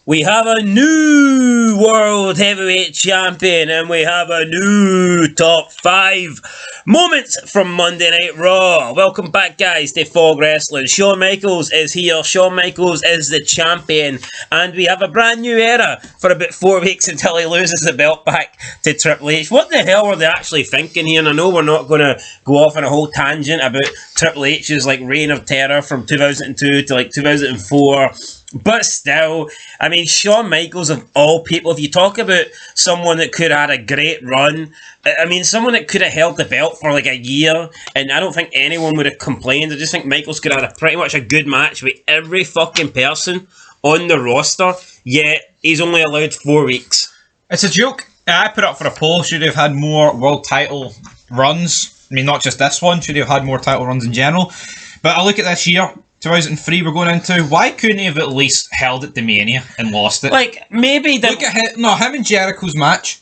We have a new World Heavyweight Champion and we have a new Top 5 moments from Monday Night Raw. Welcome back, guys, to Fog Wrestling. Shawn Michaels is here. Shawn Michaels is the champion. And we have a brand new era for about 4 weeks until he loses the belt back to Triple H. What the hell were they actually thinking here? And I know we're not going to go off on a whole tangent about Triple H's reign of terror from 2002 to 2004. But still, I mean, Shawn Michaels, of all people, if you talk about someone that could have had a great run, I mean, someone that could have held the belt for a year, and I don't think anyone would have complained. I just think Michaels could have had pretty much a good match with every fucking person on the roster, yet he's only allowed 4 weeks. It's a joke. I put up for a poll, should he have had more world title runs? I mean, not just this one, should he have had more title runs in general? But I look at this year, 2003 we're going into, why couldn't he have at least held it to Mania and lost it? Maybe... Look at him and Jericho's match.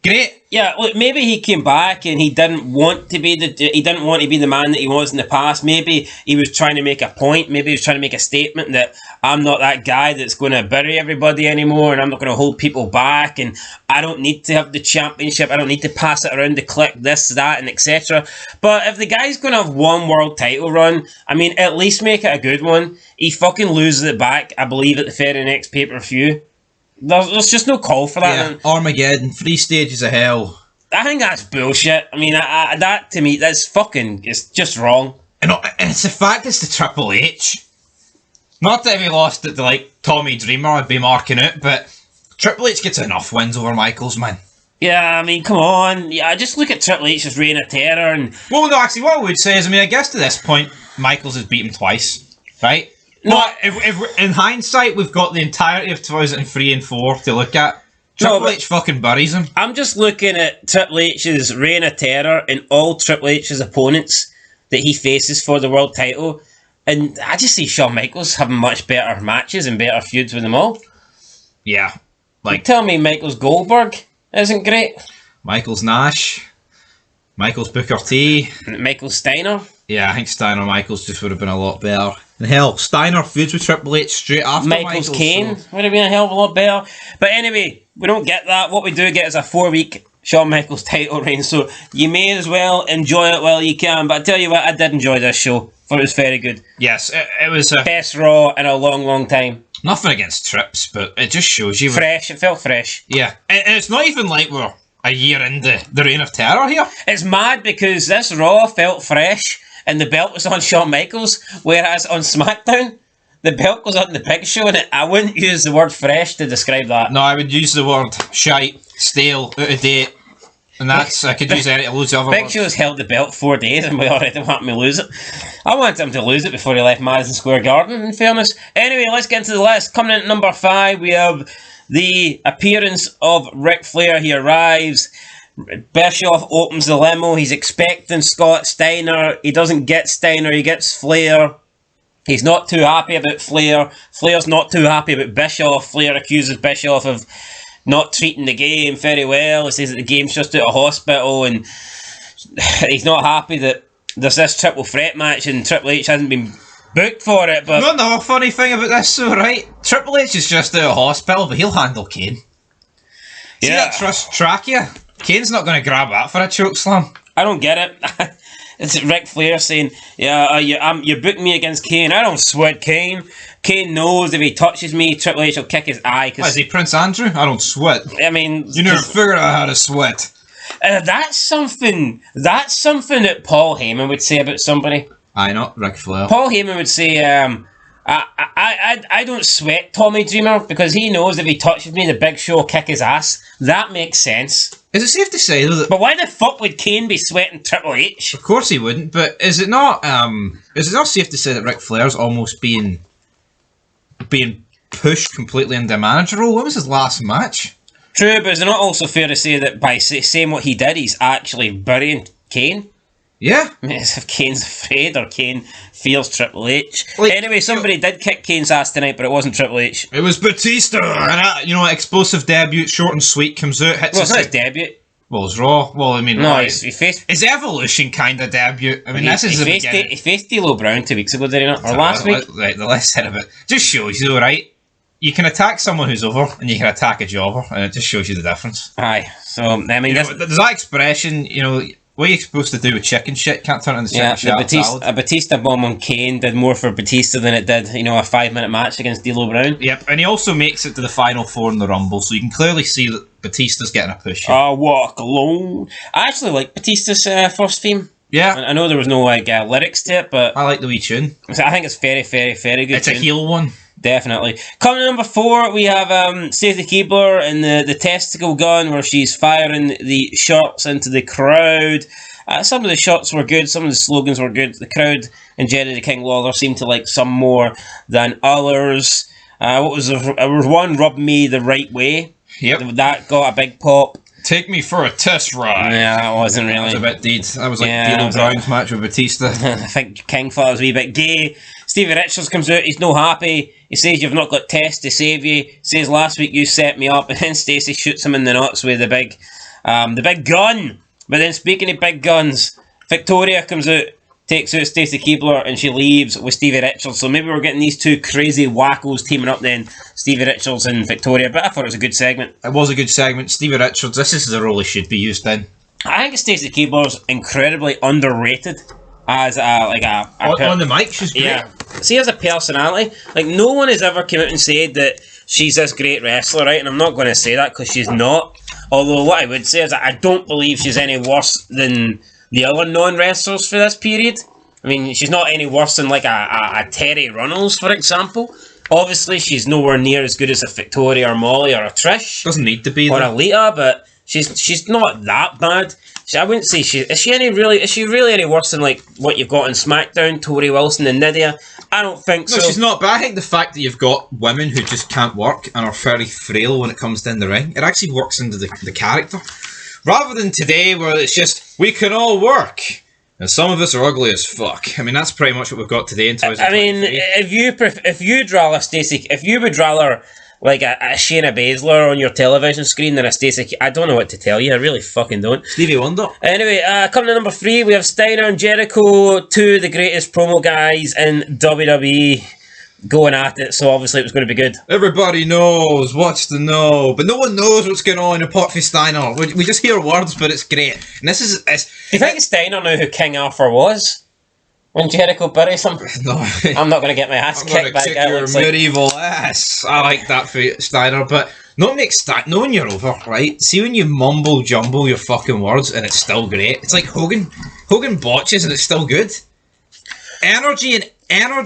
Great. Yeah, look, maybe he came back and he didn't want to be the man that he was in the past. Maybe he was trying to make a point. Maybe he was trying to make a statement that I'm not that guy that's going to bury everybody anymore and I'm not going to hold people back and I don't need to have the championship. I don't need to pass it around to click this, that, and etc. But if the guy's going to have one world title run, I mean, at least make it a good one. He fucking loses it back, I believe, at the very next pay-per-view. There's just no call for that. Yeah, Armageddon, 3 stages of hell. I think that's bullshit. I mean, that to me, it's just wrong. And it's the fact it's the Triple H. Not that if he lost it to Tommy Dreamer, I'd be marking it, but Triple H gets enough wins over Michaels, man. Yeah, I mean, come on. Yeah, I just look at Triple H's reign of terror and... Well, no, actually, what I would say is, I guess to this point, Michaels has beat him twice, right? No, but if in hindsight, we've got the entirety of 2003 and 4 to look at. Triple H fucking buries him. I'm just looking at Triple H's reign of terror and all Triple H's opponents that he faces for the world title, and I just see Shawn Michaels having much better matches and better feuds with them all. Yeah. You tell me Michaels Goldberg isn't great? Michaels Nash. Michaels Booker T. Michaels Steiner. Yeah, I think Steiner Michaels just would have been a lot better. And hell, Steiner feuds with Triple H straight after Michaels Kane would have been a hell of a lot better. But anyway, we don't get that. What we do get is a 4-week Shawn Michaels title reign. So you may as well enjoy it while you can. But I tell you what, I did enjoy this show. Thought it was very good. Yes, it was best Raw in a long, long time. Nothing against Trips, but it just shows you... Fresh. It felt fresh. Yeah. And it's not even like we're a year into the reign of terror here. It's mad because this Raw felt fresh and the belt was on Shawn Michaels, whereas on SmackDown, the belt was on the Big Show, and I wouldn't use the word fresh to describe that. No, I would use the word shite, stale, out of date, and that's, I could use loads of other Big words. Show's held the belt 4 days and we already want him to lose it. I wanted him to lose it before he left Madison Square Garden, in fairness. Anyway, let's get into the list. Coming in at number 5, we have the appearance of Ric Flair. He arrives. Bischoff opens the limo. He's expecting Scott Steiner. He doesn't get Steiner. He gets Flair. He's not too happy about Flair. Flair's not too happy about Bischoff. Flair accuses Bischoff of not treating the game very well. He says that the game's just out of hospital, and he's not happy that there's this triple threat match and Triple H hasn't been booked for it. But you know the funny thing about this, though, right? Triple H is just out of hospital, but he'll handle Kane. See that trachea? Kane's not going to grab that for a choke slam. I don't get it. It's Ric Flair saying, you booked me against Kane. I don't sweat Kane. Kane knows if he touches me, Triple H will kick his eye. What, is he Prince Andrew? I don't sweat. I mean... You never figured out how to sweat. That's something that Paul Heyman would say about somebody. I know, Ric Flair. Paul Heyman would say, I don't sweat Tommy Dreamer because he knows if he touches me, the Big Show will kick his ass. That makes sense. Is it safe to say though that... But why the fuck would Kane be sweating Triple H? Of course he wouldn't, but is it not safe to say that Ric Flair's almost being pushed completely into a manager role? When was his last match? True, but is it not also fair to say that by saying what he did, he's actually burying Kane? Yeah. I mean, as if Kane's afraid or Kane fears Triple H. Anyway, somebody did kick Kane's ass tonight, but it wasn't Triple H. It was Batista! And explosive debut, short and sweet, comes out, hits it's not his debut. Well, it's Raw. Well, I mean... No, he faced... His Evolution kind of debut. I mean, this is the beginning. He faced D'Lo Brown 2 weeks ago, did he not? Or last week? Right, the last said of it. Just shows you, right? you can attack someone who's over, and you can attack a jobber, and it just shows you the difference. Aye. So I mean, there's that expression. What are you supposed to do with chicken shit? Can't turn it into chicken shit. A Batista bomb on Kane did more for Batista than it did, a 5-minute match against D'Lo Brown. Yep, and he also makes it to the final 4 in the Rumble, so you can clearly see that Batista's getting a push. I walk alone. I actually like Batista's first theme. Yeah. I know there was no lyrics to it, but I like the wee tune. I think it's very, very, very good. It's a heel one. Definitely. Coming to number 4, we have Stacey Keibler and the testicle gun, where she's firing the shots into the crowd. Some of the shots were good, some of the slogans were good. The crowd and Jerry the King Lawler seemed to like some more than others. There was one, Rub Me the Right Way. Yep. That got a big pop. Take me for a test ride. Yeah, that wasn't really. That was a bit deed. That was like D'Lo Brown's match with Batista. I think King thought it was a wee bit gay. Stevie Richards comes out, he's no happy. He says you've not got Test to save you. Says last week you set me up, and then Stacey shoots him in the nuts with the big gun. But then speaking of big guns, Victoria comes out, takes out Stacey Keibler, and she leaves with Stevie Richards. So maybe we're getting these two crazy wackos teaming up then, Stevie Richards and Victoria. But I thought it was a good segment. It was a good segment. Stevie Richards, this is the role he should be used in. I think Stacey Keibler's incredibly underrated as on the mic, she's great. Yeah. See, as a personality, like no one has ever come out and said that she's this great wrestler, right? And I'm not going to say that because she's not. Although what I would say is that I don't believe she's any worse than the other non-wrestlers for this period. I mean, she's not any worse than like a Terry Runnels, for example. Obviously, she's nowhere near as good as a Victoria or Molly or a Trish. Doesn't need to be. Or a Lita, but she's not that bad. I wouldn't say is she really any worse than like what you've got on SmackDown, Tori Wilson and Nydia? I don't think so. No, she's not, but I think the fact that you've got women who just can't work and are very frail when it comes to in the ring, it actually works into the character. Rather than today where it's just, we can all work, and some of us are ugly as fuck. I mean, that's pretty much what we've got today in 2023. I mean, if you would rather like a Shayna Baszler on your television screen than a Stacey, I don't know what to tell you. I really fucking don't. Stevie Wonder. Anyway, coming to number 3, we have Steiner and Jericho, two of the greatest promo guys in WWE, going at it. So obviously it was going to be good. Everybody knows what's to know, but no one knows what's going on in POPPA Steiner. We just hear words, but it's great. And this is. Do you think Steiner knew who King Arthur was? When Jericho buries him? No. I'm not going to get my ass kicked back out. Your medieval ass. I like that for Steiner, but not make knowing you're over, right? See when you mumble jumble your fucking words and it's still great. It's like Hogan botches and it's still good. Energy and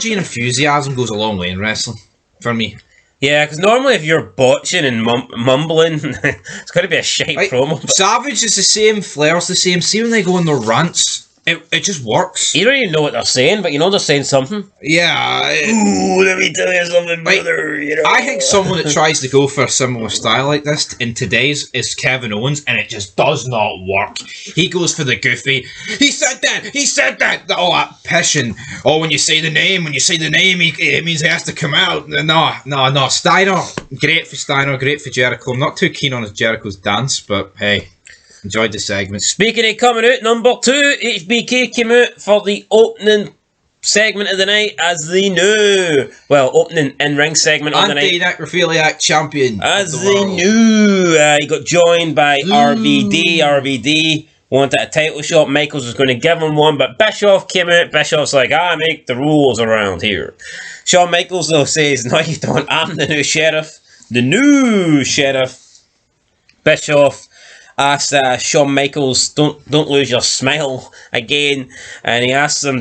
enthusiasm goes a long way in wrestling for me. Yeah, because normally if you're botching and mumbling, it's going to be a shite promo. But Savage is the same, Flair's the same. See when they go on their rants. It just works. You don't even know what they're saying, but you know they're saying something. Yeah. Ooh, let me tell you something, brother. I think someone that tries to go for a similar style like this in today's is Kevin Owens, and it just does not work. He goes for the goofy. He said that. All that pishing. Oh, when you say the name, it means he has to come out. No. Steiner. Great for Steiner. Great for Jericho. I'm not too keen on Jericho's dance, but hey. Enjoyed the segment. Speaking of coming out, number 2, HBK came out for the opening segment of the night as the new, opening in-ring segment of the night. Anti-necrophiliac champion. As the new. He got joined by RVD. RVD wanted a title shot. Michaels was going to give him one, but Bischoff came out. Bischoff's like, I make the rules around here. Shawn Michaels, though, says, no, you don't. I'm the new sheriff. The new sheriff. Bischoff asked Shawn Michaels, don't lose your smile again, and he asked him,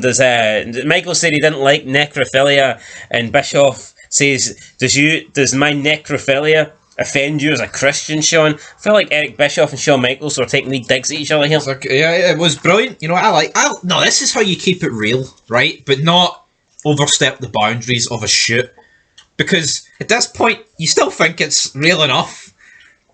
Michaels said he didn't like necrophilia, and Bischoff says, does my necrophilia offend you as a Christian, Shawn? I feel like Eric Bischoff and Shawn Michaels were taking wee digs at each other here. Yeah, it was brilliant. You know what no, this is how you keep it real, right? But not overstep the boundaries of a shoot, because at this point you still think it's real enough.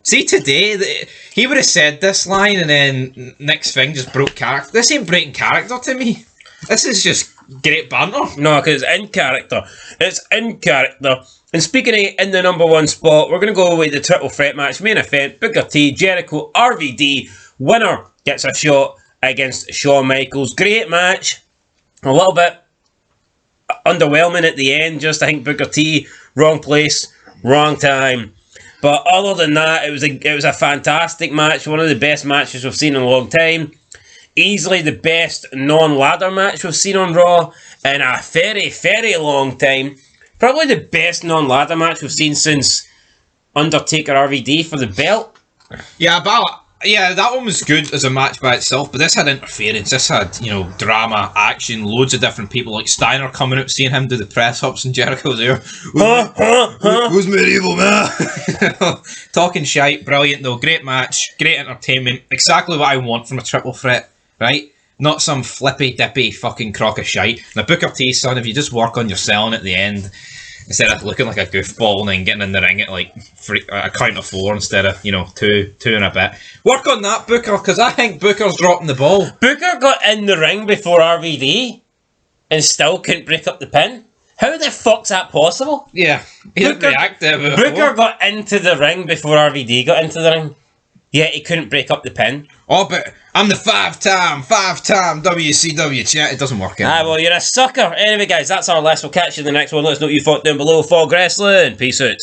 See, today, he would have said this line and then next thing just broke character. This ain't breaking character to me. This is just great banter. No, because it's in character. It's in character. And speaking of in the number 1 spot, we're going to go with the triple threat match. Main event, Booker T, Jericho, RVD. Winner gets a shot against Shawn Michaels. Great match. A little bit underwhelming at the end. Just, I think Booker T, wrong place, Wrong time. But other than that, it was a fantastic match. One of the best matches we've seen in a long time. Easily the best non-ladder match we've seen on Raw in a very, very long time. Probably the best non-ladder match we've seen since Undertaker RVD for the belt. Yeah, that one was good as a match by itself, but this had interference. This had, drama, action, loads of different people, like Steiner coming out, seeing him do the press-ups, and Jericho's there. Who's medieval, man? Talking shite, brilliant though, great match, great entertainment, exactly what I want from a triple threat, right? Not some flippy-dippy fucking crock of shite. Now, Booker T, son, if you just work on your selling at the end, instead of looking like a goofball and then getting in the ring at a count of 4 instead of, two and a bit. Work on that, Booker, because I think Booker's dropping the ball. Booker got in the ring before RVD and still couldn't break up the pin. How the fuck's that possible? Yeah, he didn't react there before. Booker got into the ring before RVD got into the ring. Yeah, he couldn't break up the pin. Oh, but I'm the five-time WCW champ. It doesn't work out. Well, you're a sucker. Anyway, guys, that's our list. We'll catch you in the next one. Let us know what you thought down below. Fog Wrestling. Peace out.